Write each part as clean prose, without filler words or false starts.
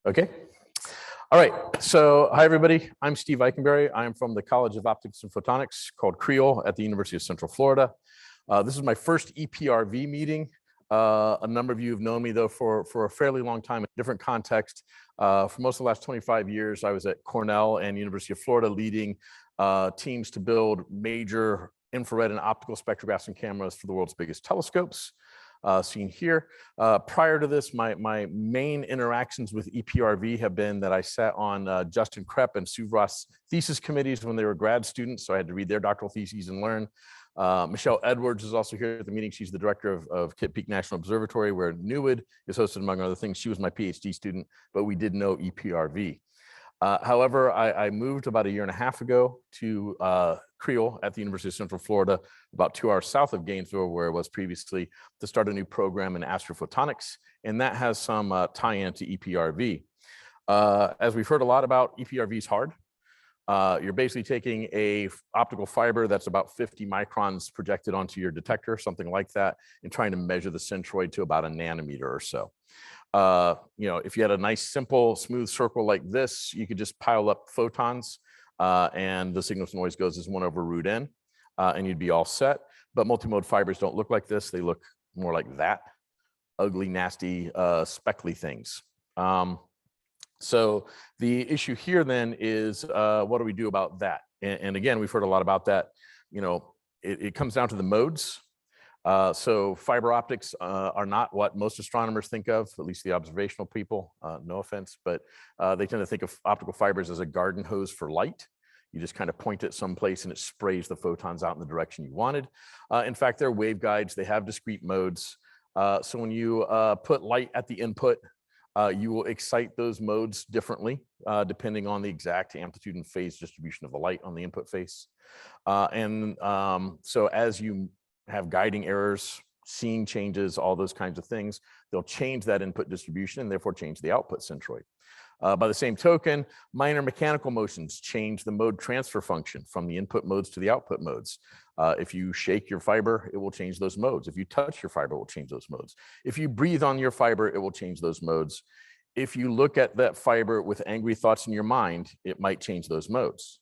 Okay. All right. So hi, everybody. I'm Steve Eikenberry. I'm from the College of Optics and Photonics called Creole at the University of Central Florida. This is my first EPRV meeting. A number of you have known me, though, for a fairly long time in a different context. For most of the last 25 years, I was at Cornell and University of Florida leading teams to build major infrared and optical spectrographs and cameras for the world's biggest telescopes. Seen here. Prior to this, my main interactions with EPRV have been that I sat on Justin Krepp and Sue Ross thesis committees when they were grad students, so I had to read their doctoral theses and learn. Michelle Edwards is also here at the meeting. She's the director of Kitt Peak National Observatory, where NUID is hosted, among other things. She was my PhD student, but we did know EPRV. However, I moved about 1.5 years ago to Creole at the University of Central Florida, about 2 hours south of Gainesville, where I was previously, to start a new program in astrophotonics, and that has some tie-in to EPRV. As we've heard a lot about, EPRV is hard. You're basically taking a optical fiber that's about 50 microns projected onto your detector, something like that, and trying to measure the centroid to about 1 nanometer or so. If you had a nice, simple, smooth circle like this, you could just pile up photons and the signal to noise goes as 1/√n, and you'd be all set. But multimode fibers don't look like this. They look more like that, ugly, nasty, speckly things. So the issue here then is, what do we do about that? And again, we've heard a lot about that. It comes down to the modes. So fiber optics are not what most astronomers think of, at least the observational people, no offense, but they tend to think of optical fibers as a garden hose for light. You just kind of point it someplace and it sprays the photons out in the direction you wanted. In fact, they're waveguides. They have discrete modes. So when you put light at the input, you will excite those modes differently, depending on the exact amplitude and phase distribution of the light on the input face. So as you have guiding errors, seeing changes, all those kinds of things, they'll change that input distribution and therefore change the output centroid. By the same token, minor mechanical motions change the mode transfer function from the input modes to the output modes. If you shake your fiber, it will change those modes. If you touch your fiber, it will change those modes. If you breathe on your fiber, it will change those modes. If you look at that fiber with angry thoughts in your mind, it might change those modes.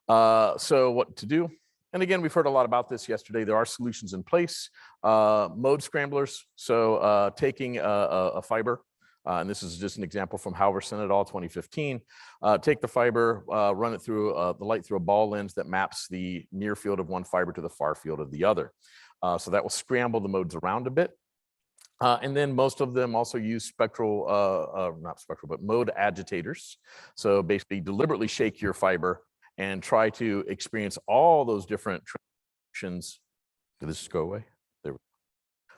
So what to do? And again, we've heard a lot about this yesterday. There are solutions in place. Mode scramblers, so taking a fiber, and this is just an example from Halverson et al. 2015. Take the fiber, run it through the light through a ball lens that maps the near field of one fiber to the far field of the other. So that will scramble the modes around a bit. And then most of them also use not spectral, but mode agitators. So basically deliberately shake your fiber and try to experience all those different transitions. Did this go away? There we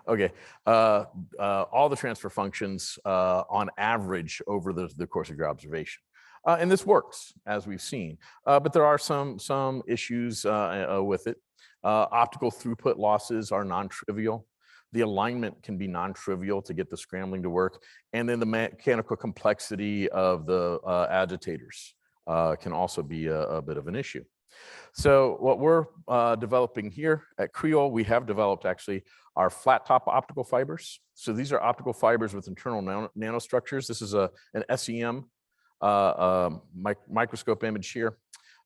go. Okay. All the transfer functions on average over the course of your observation. And this works, as we've seen. But there are some issues with it. Optical throughput losses are non-trivial. The alignment can be non-trivial to get the scrambling to work. And then the mechanical complexity of the agitators can also be a bit of an issue. So what we're developing here at Creole, we have developed actually our flat top optical fibers. So these are optical fibers with internal nanostructures. This is an SEM microscope image here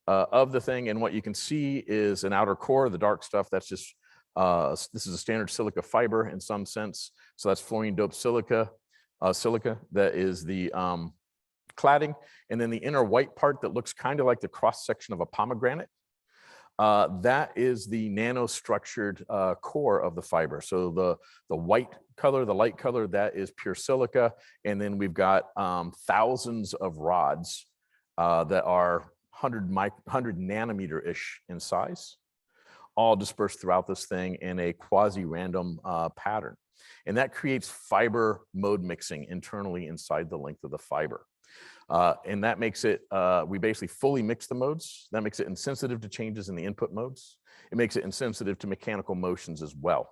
of the thing. And what you can see is an outer core, the dark stuff. That's just, this is a standard silica fiber in some sense. So that's fluorine doped silica, that is the cladding, and then the inner white part that looks kind of like the cross section of a pomegranate, that is the nanostructured core of the fiber. So the white color, the light color, that is pure silica, and then we've got thousands of rods that are 100 nanometer-ish in size, all dispersed throughout this thing in a quasi-random pattern. And that creates fiber mode mixing internally inside the length of the fiber. And that makes it, we basically fully mix the modes. That makes it insensitive to changes in the input modes. It makes it insensitive to mechanical motions as well.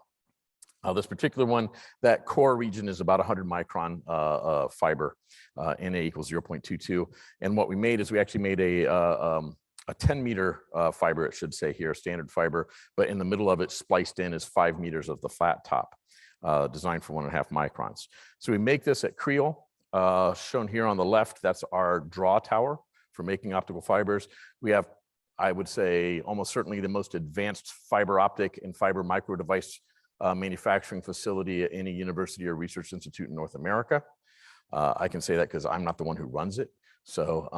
This particular one, that core region is about 100 micron fiber, Na equals 0.22. And what we made is we actually made a 10 meter fiber, it should say here, standard fiber, but in the middle of it spliced in is 5 meters of the flat top, designed for 1.5 microns. So we make this at Creole. shown here on the left, that's our draw tower for making optical fibers. We have, I would say, almost certainly the most advanced fiber optic and fiber micro device manufacturing facility at any university or research institute in North America. I can say that because I'm not the one who runs it. So,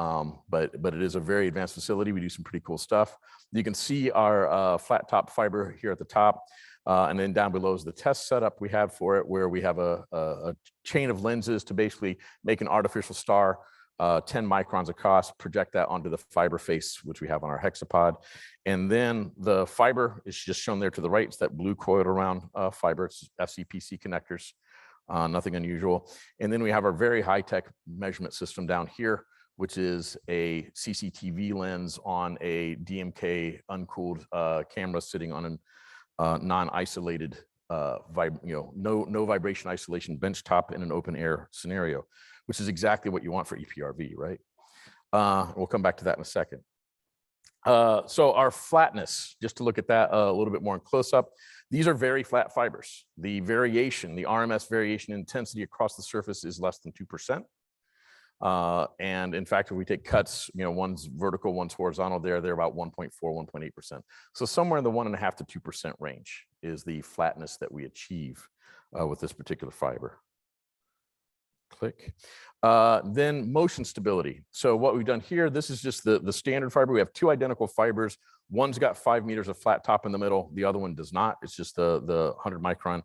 but it is a very advanced facility. We do some pretty cool stuff. You can see our flat top fiber here at the top. And then down below is the test setup we have for it, where we have a chain of lenses to basically make an artificial star, 10 microns across, project that onto the fiber face, which we have on our hexapod. And then the fiber is just shown there to the right. It's that blue coiled around fiber. It's FCPC connectors, nothing unusual. And then we have our very high-tech measurement system down here, which is a CCTV lens on a DMK uncooled camera sitting on a non-isolated, no vibration isolation benchtop in an open air scenario, which is exactly what you want for EPRV, right? We'll come back to that in a second. So our flatness, just to look at that a little bit more in close up, these are very flat fibers. The variation, the RMS variation intensity across the surface is less than 2%. And in fact, if we take cuts, one's vertical, one's horizontal they're about 1.4, 1.8%. So somewhere in the 1.5 to 2% range is the flatness that we achieve with this particular fiber. Click. Then motion stability. So what we've done here, this is just the standard fiber. We have two identical fibers. One's got 5 meters of flat top in the middle. The other one does not. It's just the 100 micron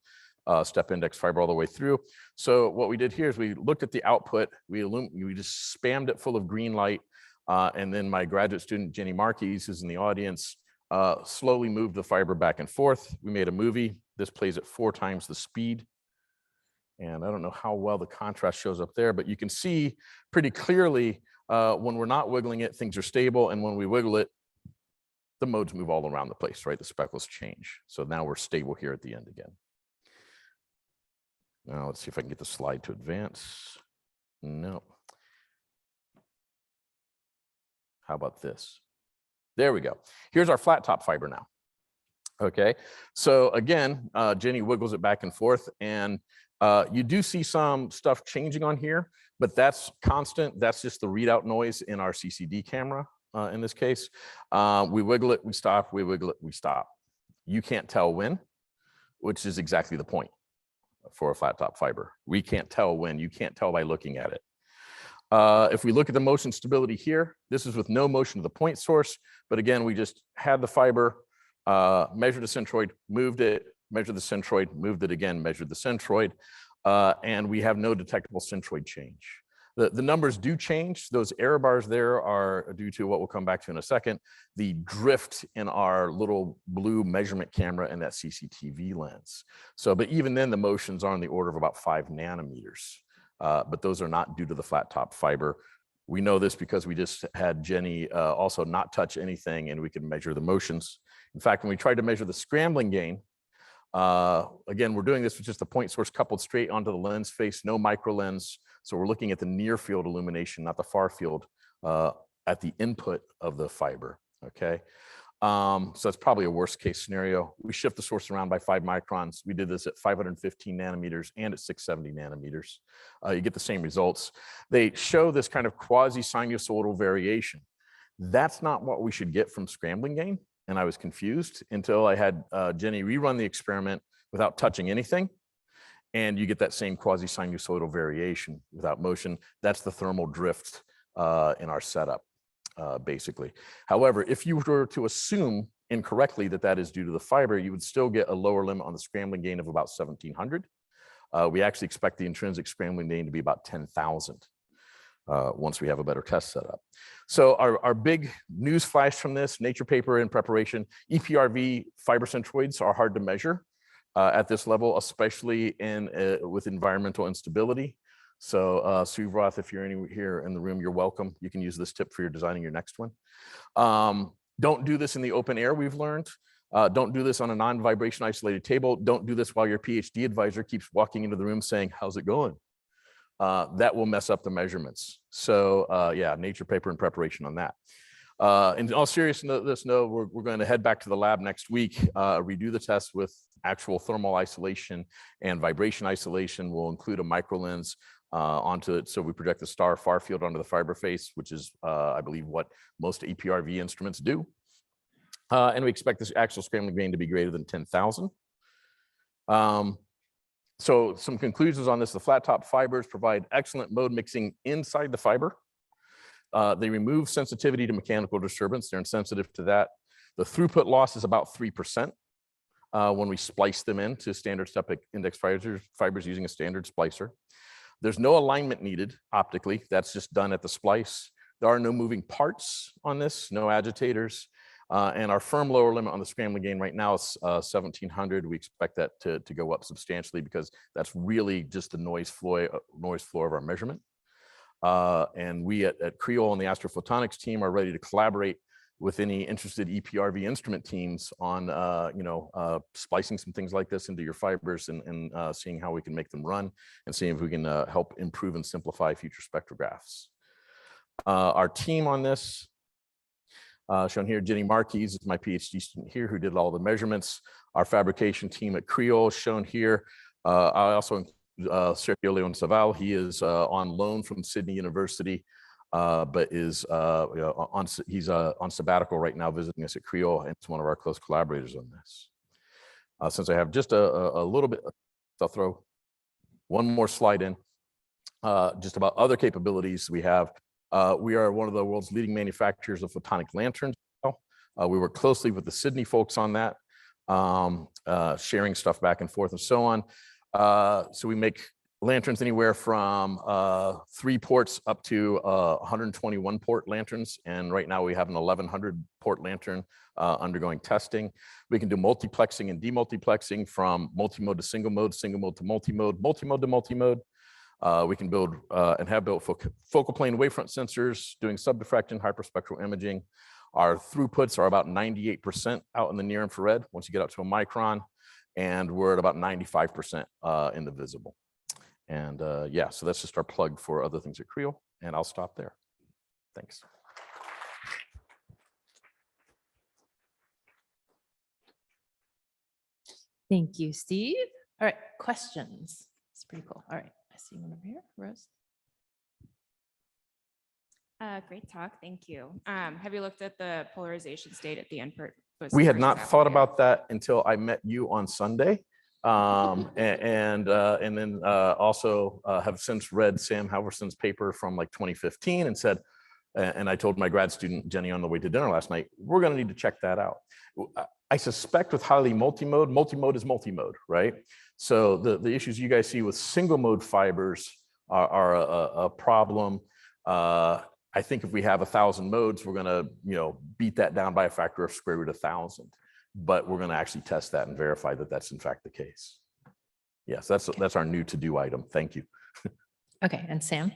step index fiber all the way through. So what we did here is we looked at the output, we just spammed it full of green light, and then my graduate student, Jenny Marquez, who's in the audience, slowly moved the fiber back and forth. We made a movie. This plays at 4 times the speed. And I don't know how well the contrast shows up there, but you can see pretty clearly when we're not wiggling it, things are stable. And when we wiggle it, the modes move all around the place, right? The speckles change. So now we're stable here at the end again. Now let's see if I can get the slide to advance. No. How about this? There we go. Here's our flat top fiber now. Okay, so again, Jenny wiggles it back and forth, and you do see some stuff changing on here, but that's constant. That's just the readout noise in our CCD camera in this case. We wiggle it, we stop, we wiggle it, we stop. You can't tell when, which is exactly the point for a flat top fiber. We can't tell when, you can't tell by looking at it. If we look at the motion stability here, this is with no motion to the point source, but again, we just had the fiber, measured the centroid, moved it, measured the centroid, moved it again, measured the centroid, and we have no detectable centroid change. The numbers do change. Those error bars there are due to what we'll come back to in a second, the drift in our little blue measurement camera and that CCTV lens. So, but even then the motions are on the order of about 5 nanometers, but those are not due to the flat top fiber. We know this because we just had Jenny also not touch anything and we could measure the motions. In fact, when we tried to measure the scrambling gain, again, we're doing this with just the point source coupled straight onto the lens face, no micro lens. So we're looking at the near field illumination, not the far field at the input of the fiber, okay? So that's probably a worst case scenario. We shift the source around by 5 microns. We did this at 515 nanometers and at 670 nanometers. You get the same results. They show this kind of quasi-sinusoidal variation. That's not what we should get from scrambling gain. And I was confused until I had Jenny rerun the experiment without touching anything. And you get that same quasi-sinusoidal variation without motion. That's the thermal drift in our setup, basically. However, if you were to assume incorrectly that that is due to the fiber, you would still get a lower limit on the scrambling gain of about 1700. We actually expect the intrinsic scrambling gain to be about 10,000 once we have a better test setup. So our big news flash from this, Nature paper in preparation, EPRV fiber centroids are hard to measure at this level, especially with environmental instability. So Sue Roth, if you're here in the room, you're welcome. You can use this tip for your designing your next one. Don't do this in the open air, we've learned. Don't do this on a non-vibration isolated table. Don't do this while your PhD advisor keeps walking into the room saying, how's it going? That will mess up the measurements. So yeah, Nature paper in preparation on that. In all seriousness, we're going to head back to the lab next week, redo the test with actual thermal isolation and vibration isolation. We'll include a micro lens. onto it. So we project the star far field onto the fiber face, which is, I believe, what most EPRV instruments do. And we expect this actual scrambling gain to be greater than 10,000. So some conclusions on this: the flat top fibers provide excellent mode mixing inside the fiber. They remove sensitivity to mechanical disturbance. They're insensitive to that. The throughput loss is about 3% when we splice them into standard step index fibers using a standard splicer. There's no alignment needed optically. That's just done at the splice. There are no moving parts on this, no agitators. And our firm lower limit on the scrambling gain right now is 1700. We expect that to go up substantially because that's really just the noise floor of our measurement. And we at Creole and the astrophotonics team are ready to collaborate with any interested EPRV instrument teams on splicing some things like this into your fibers and seeing how we can make them run and seeing if we can help improve and simplify future spectrographs. Our team on this, shown here, Jenny Marquez is my PhD student here who did all the measurements. Our fabrication team at Creole shown here. I also include Sergio Leon Saval. He is on loan from Sydney University, but is he's on sabbatical right now visiting us at Creole, and it's one of our close collaborators on this. Since I have just a little bit, I'll throw one more slide in, just about other capabilities we have. We are one of the world's leading manufacturers of photonic lanterns. We work closely with the Sydney folks on that, sharing stuff back and forth and so on. So we make lanterns anywhere from 3 ports up to 121 port lanterns. And right now we have an 1100 port lantern undergoing testing. We can do multiplexing and demultiplexing from multi-mode to single mode to multi-mode, multi-mode to multi-mode. We can build and have built focal plane wavefront sensors, doing subdiffraction, hyperspectral imaging. Our throughputs are about 98% out in the near infrared once you get up to a micron, and we're at about 95% in the visible. And yeah, so that's just our plug for other things at Creole, and I'll stop there. Thanks. Thank you, Steve. All right, questions. It's pretty cool. All right, I see one over here, Rose. Great talk, thank you. Have you looked at the polarization state at the end? We had not thought about that until I met you on Sunday. And then also have since read Sam Halverson's paper from like 2015 and said, and I told my grad student Jenny on the way to dinner last night, we're going to need to check that out. I suspect with highly multimode is multimode, right? So the issues you guys see with single mode fibers are a problem. I think if we have 1,000 modes, we're going to beat that down by a factor of square root 1,000. But we're going to actually test that and verify that that's in fact the case. Yes, that's our new to-do item. Thank you. Okay, and Sam?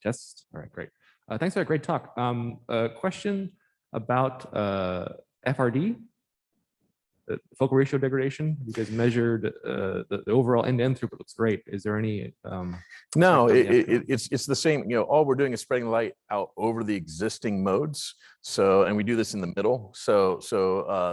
Test. All right, great. Thanks for a great talk. A question about FRD, the focal ratio degradation. You guys measured the overall end-to-end throughput. Looks great. Is there any? No, it's the same. All we're doing is spreading light out over the existing modes. So, and we do this in the middle. So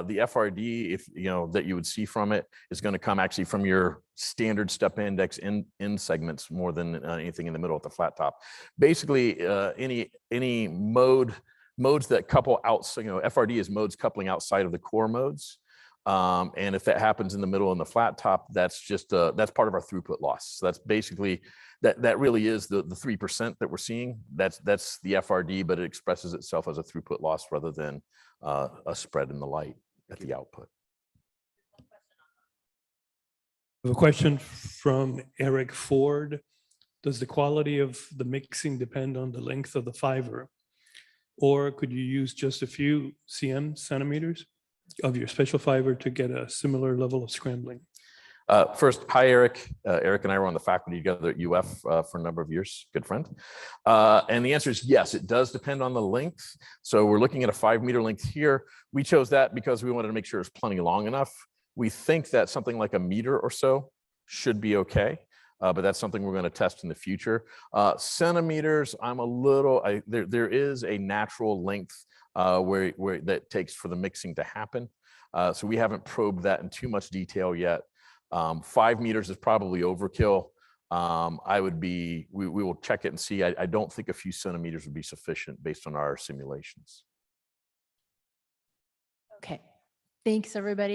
the FRD, if that you would see from it, is going to come actually from your standard step index in segments more than anything in the middle at the flat top. Basically, any modes that couple out. So FRD is modes coupling outside of the core modes. And if that happens in the middle and the flat top, that's just that's part of our throughput loss. So that's basically that really is the 3% that we're seeing. That's the FRD, but it expresses itself as a throughput loss rather than a spread in the light at the output. I have a question from Eric Ford. Does the quality of the mixing depend on the length of the fiber, or could you use just a few centimeters of your special fiber to get a similar level of scrambling? First, hi, Eric. Eric and I were on the faculty together at UF for a number of years, good friend. And the answer is yes, it does depend on the length. So we're looking at a 5-meter length here. We chose that because we wanted to make sure it's plenty long enough. We think that something like 1 meter or so should be okay. But that's something we're going to test in the future. Centimeters, I'm a little, there is a natural length where that takes for the mixing to happen. So we haven't probed that in too much detail yet. 5 meters is probably overkill. We will check it and see. I don't think a few centimeters would be sufficient based on our simulations. Okay. Thanks, everybody.